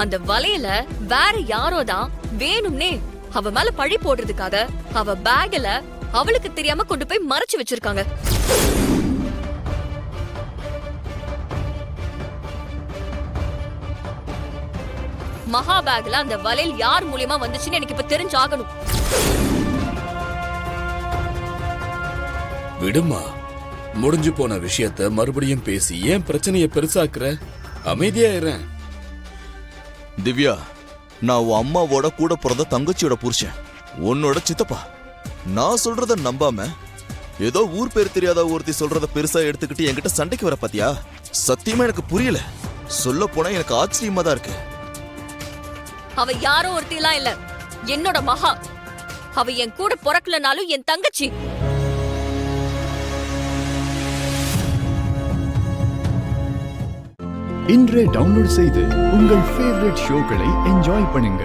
அந்த வலையில வேற யாரோதான் வேணும்னே அவ மேல பழி போடுறதுக்காக அவ பேக்ல அவளுக்கு தெரியாம கொண்டு போய் மறைச்சு வச்சிருக்காங்க. மகா பேக்ல அந்த வலையில் யார் மூலியமா வந்துச்சுன்னு எனக்கு இப்ப தெரிஞ்சாகணும். விடுமா, முடிஞ்சு போன விஷயத்த மறுபடியும் பேசி ஏன் பிரச்சனைய பெருசாக்குற? அமைதியா இருறேன். திவ்யா, நான் உன் அம்மாவோட கூட பிறந்த தங்கச்சியோட புருஷன், உன்னோட சித்தப்பா. நான் சொல்றத நம்பாம ஏதோ ஊர் பேர் தெரியாத ஒருத்தி சொல்றத பெருசா எடுத்துக்கிட்டு என்கிட்ட சண்டைக்கு வர பாத்தியா? சத்தியமா எனக்கு புரியல. சொல்ல போனா எனக்கு ஆச்சரியமா தான் இருக்கு. அவ யாரோ ஒருத்திலாம் இல்ல, என்னோட மகா. அவ என் கூட பிறக்கலனாலும் என் தங்கச்சி. இன்றே டவுன்லோட் செய்து உங்கள் ஃபேவரட் ஷோக்களை என்ஜாய் பண்ணுங்க.